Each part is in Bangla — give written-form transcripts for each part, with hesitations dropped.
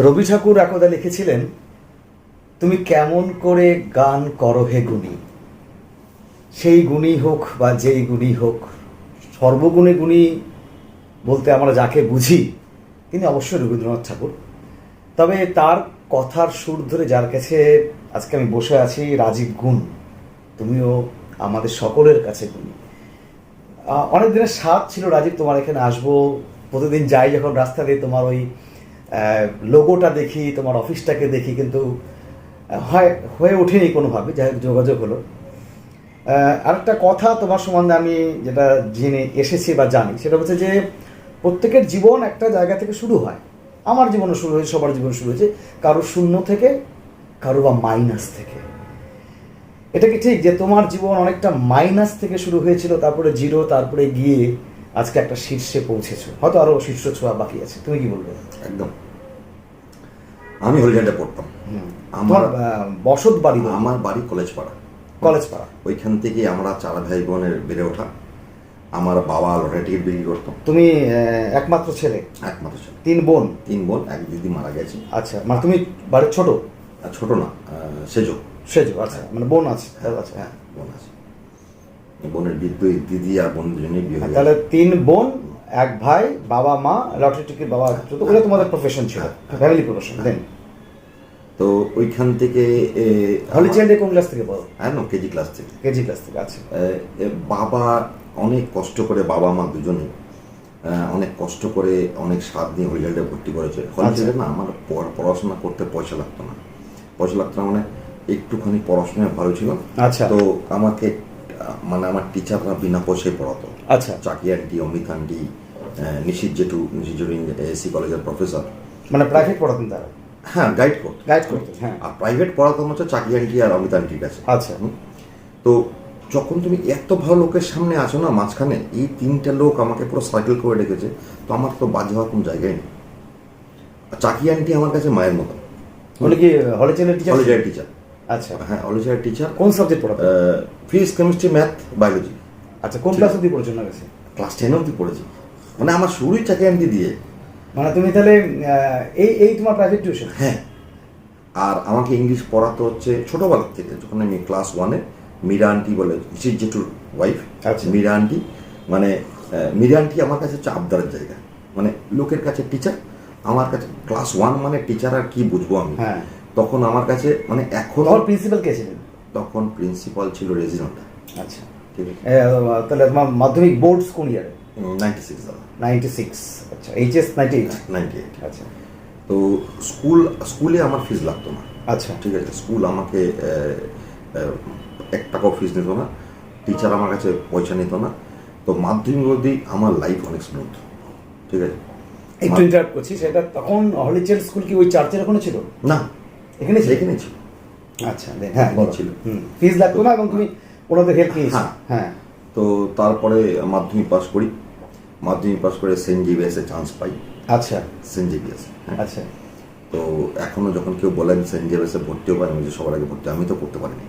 রবি ঠাকুর একদা লিখেছিলেন, তুমি কেমন করে গান করো হে গুণী। সেই গুণী হোক বা যেই গুণী হোক, সর্বগুণে গুণী বলতে আমরা যাকে বুঝি তিনি অবশ্যই রবীন্দ্রনাথ ঠাকুর। তবে তার কথার সুর ধরে যার কাছে আজকে আমি বসে আছি, রাজীব গুণ, তুমিও আমাদের সকলের কাছে গুণী। অনেক দিনের স্বাদ ছিল রাজীব তোমার এখানে আসবো, প্রতিদিন যাই যখন রাস্তা দিয়ে তোমার ওই লোগোটা দেখি, তোমার অফিসটাকে দেখি, কিন্তু হয়ে ওঠেনি কোনোভাবে, যাই হোক যোগাযোগ হলো। আরেকটা কথা তোমার সম্বন্ধে আমি যেটা জেনে এসেছি বা জানি, সেটা হচ্ছে যে প্রত্যেকের জীবন একটা জায়গা থেকে শুরু হয়। আমার জীবনও শুরু হয়েছে, সবার জীবন শুরু হয়েছে কারো শূন্য থেকে, কারো বা মাইনাস থেকে। এটা কি ঠিক যে তোমার জীবন অনেকটা মাইনাস থেকে শুরু হয়েছিল, তারপরে জিরো, তারপরে গিয়ে আজকে একটা শীর্ষে পৌঁছেছো? হয়তো আরো শীর্ষ ছোঁয়া বাকি আছে, তুমি কি বলবে? একদম। আমি হলিডেতে পড়তাম। আমার বসত বাড়ি? আমার বাড়ি কলেজপাড়া। কলেজপাড়া। ওইখান থেকে আমরা 4 ভাই বোনের বেড়ে ওঠা। আমার বাবা লটারি টিকিট বিক্রি করতো। তুমি একমাত্র ছেলে? একমাত্র ছেলে। 3 বোন? 3 বোন, এক দিদি মারা গেছে। আচ্ছা, মানে তুমি বাড়ির ছোট? ছোট না, সেজো। আচ্ছা, মানে বোন আছে? আচ্ছা, হ্যাঁ, বোন আছে। বোনের দিদি আর বোন দুজনেই বিয়ে হয়ে তাহলে 3 বোন, এক ভাই, বাবা মা লটারি টিকিট, বাবা তো ওটা তোমাদের প্রফেশন ছিল, ফ্যামিলি প্রফেশন। দেন তো ওইখান থেকে হলি চাইল্ডে কোন ক্লাস থেকে পড়ো? হ্যাঁ, কেজি ক্লাস থেকে। কেজি ক্লাস থেকে। আচ্ছা। বাবা অনেক কষ্ট করে, বাবা মা দুজনে অনেক কষ্ট করে, অনেক স্বাদ নিয়ে হলিডেতে ভর্তি করেছে। হলিডেতে না আমার পড়াশোনা করতে পয়সা লাগতো না। মানে একটুখানি পড়াশোনায় ভালো ছিল। আচ্ছা। তো আমাকে মানে আমার টিচাররা বিনা পয়সায় পড়াতো। আচ্ছা। চাকি আন্টি, অমিত আন্টি, নিশিত জেঠু এসি কলেজের প্রফেসর। মানে প্রাইভেট পড়াতেন তারা? হ্যাঁ, গাইড করতো। হ্যাঁ। আর প্রাইভেট পড়াতাম হচ্ছে চাকি আন্টি আর অমিত আন্টির কাছে। আচ্ছা। তো যখন তুমি এত ভালো লোকের সামনে আসো না, মাঝখানে এই 3টা লোক আমাকে পুরো সার্কেল করে রেখেছে, তো আমার তো বাজে হওয়ার কোনো জায়গায় নেই। চাকি আন্টি আমার কাছে মায়ের মতো। বলে কি হলি চাইল্ডের টিচার? হলি চাইল্ড টিচার। আচ্ছা। হ্যাঁ, হলি চাইল্ড টিচার। কোন সাবজেক্ট পড়াতেন? Physics, chemistry, math, biology. আচ্ছা, কোন ক্লাস অবধি পড়েছো না কাছে? ক্লাস 10 অবধি পড়েছি। মানে আমার শুরুই চাকি আন্টি দিয়ে। মানে তুমি তাহলে এই তোমার প্রাইভেট টিউশন? হ্যাঁ। আর আমাকে ইংলিশ পড়াতে হচ্ছে ছোটবেলার থেকে, যখন আমি ক্লাস 1-এ মীরা আন্টি বলে, নিশিত জেঠুর ওয়াইফ। আচ্ছা। মীরা আন্টি, মানে মীরা আন্টি আমার কাছে হচ্ছে আবদারের জায়গা। মানে লোকের কাছে টিচার, আমার কাছে ক্লাস 1 মানে টিচার আর কি বুঝবো আমি। হ্যাঁ। তখন আমার কাছে মানে এখন প্রিন্সিপাল কে ছিলেন? তখন প্রিন্সিপাল ছিল রেজিনটা। আচ্ছা, ঠিক আছে। তাহলে তোমার মাধ্যমিক বোর্ডস কোন ইয়ারে? 96 দাদা। 96। আচ্ছা, এইচএস 98? 98। আচ্ছা। তো স্কুলে আমার ফিস লাগতো না। আচ্ছা, ঠিক আছে। স্কুল আমাকে 1 টাকাও ফিস নিত না, টিচার আমার কাছে পয়সা নিত না। তো মাধ্যমিক অবধি আমার লাইফ অনেক স্মুথ। ঠিক আছে। একটু ইন্টারাপ্ট করছি, সেটা তখন হলি চাইল্ড স্কুল কি ওই চার্চের ওখানে ছিল? না, এখানে ছিল? এখানে ছিল। আচ্ছা, হ্যাঁ ছিল। ফিস লাগতো না এবং তুমি ওনাদের হেল্প নিয়েছো? হ্যাঁ। তো তারপরে মাধ্যমিক পাস করি। মাধ্যমিক পাস করে সেন্ট জেভিয়ার্সে চান্স পাই। আচ্ছা। Saint Xavier's. আচ্ছা। তো এখনো যখন কেউ বলেন সেন্ট জেভিয়ার্সে ভর্তিও পারেন, যে সবার আগে ভর্তি, আমি তো করতে পারিনি।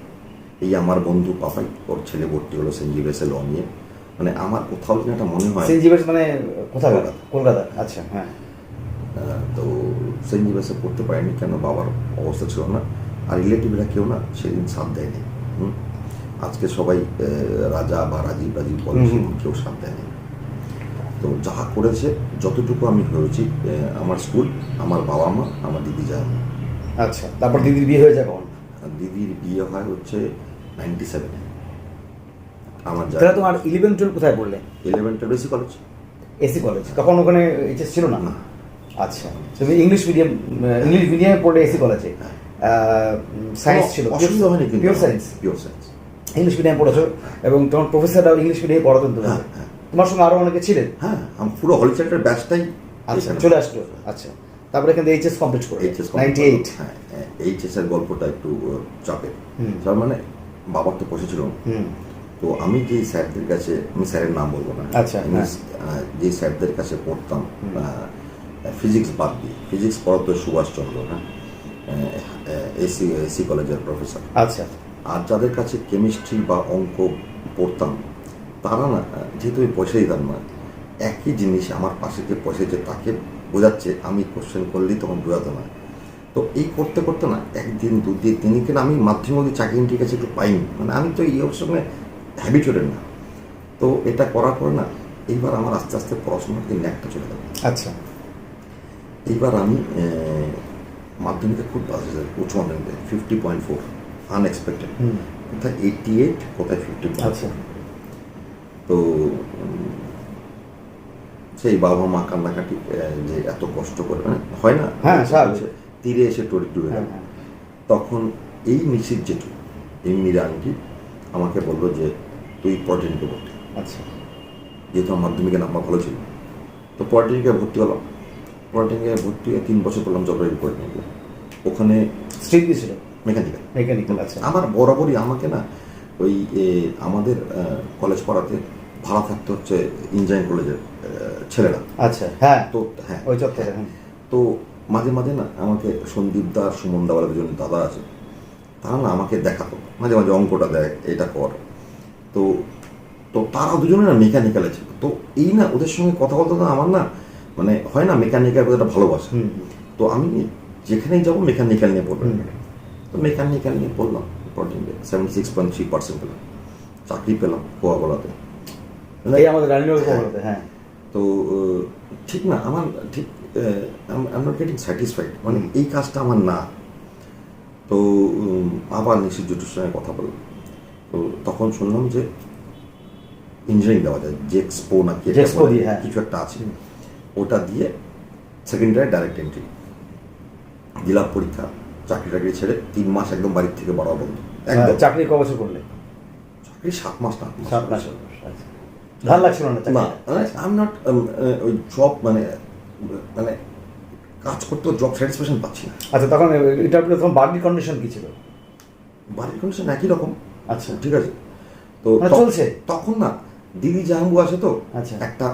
এই আমার বন্ধু পাপাই, ওর ছেলে ভর্তি হলো সেন্ট জেভিয়ার্সে ল নিয়ে। মানে আমার কোথাও যেন একটা মনে হয়। সেন্ট জেভিয়ার্স মানে কোথায়? কলকাতা। আচ্ছা, হ্যাঁ। তো সেন্ট জেভিয়ার্সে পড়তে পারিনি কেন? বাবার অবস্থা ছিল না, আর রিলেটিভরা কেউ না সেদিন সাথ দেয়নি। আজকে সবাই রাজা বা রাজীব বলে, কেউ সাথ দেয়নি। তো যা করেছে, যতটুকু আমি হয়েছি, আমার স্কুল, আমার বাবা মা, আমার দিদি যায়। আচ্ছা, তারপর দিদির বিয়ে হয়ে যায় কখন? দিদির বিয়ে হয় হচ্ছে 97-এ। আমার তাহলে তোমার 11-12 কোথায় পড়লে? 11-12 এসি কলেজ। AC college. তখন ওখানে এইচএস ছিল না? না। আচ্ছা, তুমি ইংলিশ মিডিয়ামে পড়লে এসি কলেজে? সায়েন্স ছিল? অসুবিধা হয়নি কিন্তু। Pure science. ইংলিশ মিডিয়াম পড়েছো এবং তোমার প্রফেসররাও ইংলিশ মিডিয়ামে পড়াতেন তোমাকে? তোমার সঙ্গে আরো অনেকে ছিলেন? হ্যাঁ, আমি পুরো হলি চাইল্ডের ব্যাচটাই চলে আসলো। আচ্ছা, তারপরে এখান থেকে এইচএস কমপ্লিট করে 98। হ্যাঁ, এইচএস এর গল্পটা একটু চাপের। তার মানে বাবার তো পয়সা ছিল। তো আমি যে স্যারদের কাছে, আমি স্যারের নাম বলবো না, আচ্ছা, যে স্যারদের কাছে পড়তাম, ফিজিক্স বাদ দিয়ে, ফিজিক্স পড়াতো সুভাষচন্দ্র, হ্যাঁ, এসি কলেজের প্রফেসর। আচ্ছা। আর যাদের কাছে কেমিস্ট্রি বা অঙ্ক পড়তাম, তারা না, যেহেতু আমি পয়সা দিতাম না, একই জিনিস আমার পাশে যে পয়সা, যে তাকে বোঝাচ্ছে, আমি কোশ্চেন করলেই তখন বোঝাতো না। তো এই করতে করতে না একদিন দুদিন তিনদিন আমি মাধ্যমিক চাকরি ঠিক আছে একটু পাইনি, মানে আমি তো এই ওর সঙ্গে হ্যাবিচুয়েটেড না। তো এটা করার পরে না এইবার আমার আস্তে আস্তে পড়াশোনার দিন একটা চলে গেল। আচ্ছা। এইবার আমি মাধ্যমিকে খুব উচ্চ মাধ্যমিকে 50.4 আনএক্সপেক্টেড, কোথায় 88, কোথায় 50। আচ্ছা। তো সেই বাবা মা কান্নাকাটি, যে এত কষ্ট করে মানে হয় না, হ্যাঁ, স্বাভাবিক। তীরে এসে টরি ডুবে গেল। হ্যাঁ। তখন এই মিসির জেঠু, এই মীরা আন্টি আমাকে বললো যে তুই পলিটেকনিকে ভর্তি। আচ্ছা। যেহেতু আমার মাধ্যমিকে নাম্বার ভালো ছিল, তো পলিটেকনিকে ভর্তি হলাম। পলিটেকনিকে ভর্তি হয়ে 3 বছর পড়লাম জলপাইগুড়ি পলিটেকনিকে। ওখানে স্ট্রিম কি ছিল? মেকানিক্যাল। মেকানিক্যাল। আচ্ছা। আমার বরাবরই আমাকে না ওই আমাদের কলেজ পড়াতে ভাড়া থাকতে হচ্ছে ইঞ্জিনিয়ারিং কলেজের ছেলেরা। আচ্ছা। হ্যাঁ, তো হ্যাঁ, ওই চত্বরে। হ্যাঁ। তো মাঝে মাঝে না আমাকে সন্দীপ দা, সুমন দা বলে দুজন দাদা আছে, তারা না আমাকে দেখাতো মাঝে মাঝে অঙ্কটা দেয়, এটা কর। তো তো তারা দুজনে না মেকানিক্যালে ছিল। তো এই না ওদের সঙ্গে কথা বলতে তো আমার না মানে হয় না মেকানিক্যাল একটা ভালোবাসা। তো আমি যেখানেই যাবো মেকানিক্যাল নিয়ে পড়বো। তো মেকানিক্যাল নিয়ে পড়লাম, 76.3% পেলাম, চাকরি পেলাম কোয়াগোলাতে। এই আমাদের রানীনগর কোয়াগোলাতে। হ্যাঁ। তো ঠিক না আমার ঠিক আই নট গেটিং স্যাটিসফাইড, মানে এই কাজটা আমার না। তো আবার নিশির জুটুর সঙ্গে কথা বললাম। তো তখন শুনলাম যে ইঞ্জিনিয়ারিং দেওয়া যায়, জেক্সপো না কি কিছু একটা আছে, ওটা দিয়ে সেকেন্ডারি ডাইরেক্ট এন্ট্রি দিলাম। পরীক্ষা, চাকরি টাকরি ছেড়ে 3 মাস একদম বাড়ির থেকে বাড়া বন্ধ। একদম। চাকরি ক বছর করলে? চাকরি 7 মাস না 7 মাস। ভালো লাগছিল না? না, আই এম নট ওই জব মানে মানে কাজ করতে জব স্যাটিসফ্যাকশন পাচ্ছি না। আচ্ছা, তখন ইন্টারভিউ তখন বাড়ির কন্ডিশন কি ছিল? বাড়ির কন্ডিশন একই রকম। আচ্ছা, ঠিক আছে। তো চলছে তখন না দিদি জাহাঙ্গু আছে, তো আচ্ছা, একটা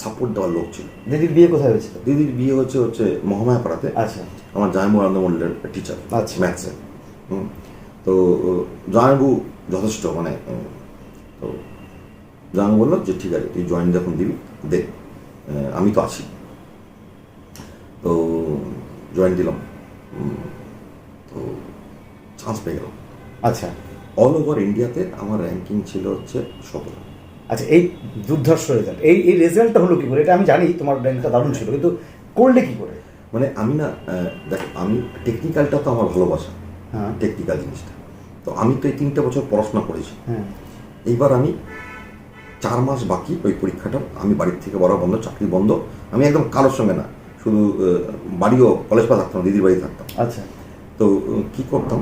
সাপোর্ট দেওয়ার লোক ছিল। দিদির বিয়ে কোথায় হয়েছিল? দিদির বিয়ে হচ্ছে মহামায়াপাড়াতে। আচ্ছা। আমার জাহাঙ্গু আনন্দ মন্ডলের টিচার, আচ্ছা, ম্যাথসে। তো জাহাঙ্গু যথেষ্ট মানে, তো জাহাঙ্গু বললো যে ঠিক আছে তুই জয়েন যখন দিবি দে, আমি তো আছি। তো জয়েন দিলাম, তো চান্স পেয়ে গেলাম। আচ্ছা। অল ওভার ইন্ডিয়াতে আমার র্যাঙ্কিং ছিল হচ্ছে 17। আচ্ছা, এই দুর্ধর্ষ রেজাল্ট, এই রেজাল্টটা হলো কি করে? এটা আমি জানি তোমার র্যাঙ্কটা দারুণ ছিল, কিন্তু করলে কি করে? মানে আমি না দেখো, আমি টেকনিক্যালটা তো আমার ভালোবাসা, হ্যাঁ, টেকনিক্যাল জিনিসটা। তো আমি তো এই 3টে বছর পড়াশোনা করেছি। হ্যাঁ। এইবার আমি 4 মাস বাকি ওই পরীক্ষাটা, আমি বাড়ির থেকে বড় বন্ধ, চাকরি বন্ধ, আমি একদম কারোর সঙ্গে না, শুধু বাড়িও কলেজ পা থাকতাম, দিদির বাড়ি থাকতাম। আচ্ছা। তো কি করতাম,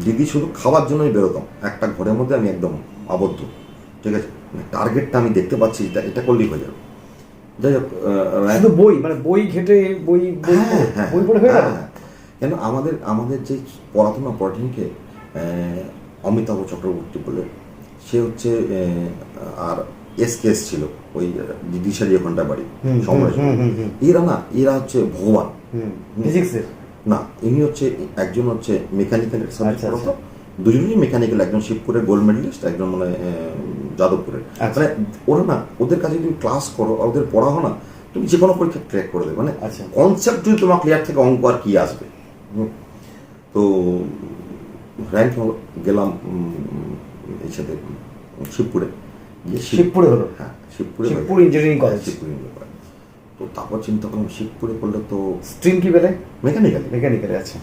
দিদি শুধু খাওয়ার জন্যই বেরোতাম, একটা ঘরের মধ্যে আমি একদম আবদ্ধ। ঠিক আছে, টার্গেটটা আমি দেখতে পাচ্ছি এটা করলেই হয়ে যাবে। যাই হোক, শুধু বই মানে বই ঘেটে বই পড়ে হয়ে গেল। কেন আমাদের যে পড়াশোনা পলিটেকনিকে অমিতাভ চক্রবর্তী বলে, সে হচ্ছে আর এসকেএস ছিল, ওই দিশারি ওখানটা বাড়ি সমরেশ। এরা হচ্ছে ভগবান ফিজিক্সের। না, ইনি হচ্ছে একজন হচ্ছে মেকানিক্যালের সাবজেক্ট পড়াতো, দুজনেই মেকানিক্যাল, একজন শিবপুরের গোল্ড মেডেলিস্ট, একজন মানে যাদবপুরের। মানে ওরা না, ওদের কাছে যদি ক্লাস করো, ওদের পড়াও না, তুমি যে কোনো পরীক্ষা ক্র্যাক করে দেবে। মানে কনসেপ্ট যদি তোমার ক্লিয়ার থেকে অঙ্ক আর কি আসবে। তো র্যাঙ্ক গেলাম এর সাথে শিবপুরে গিয়ে, শিবপুরে হলো। হ্যাঁ, শিবপুর ইঞ্জিনিয়ারিং কলেজ। তো তারপর চিন্তা করলাম শিবপুরে করলে তো স্ট্রিম কি পেলে? মেকানিক্যাল। আছে।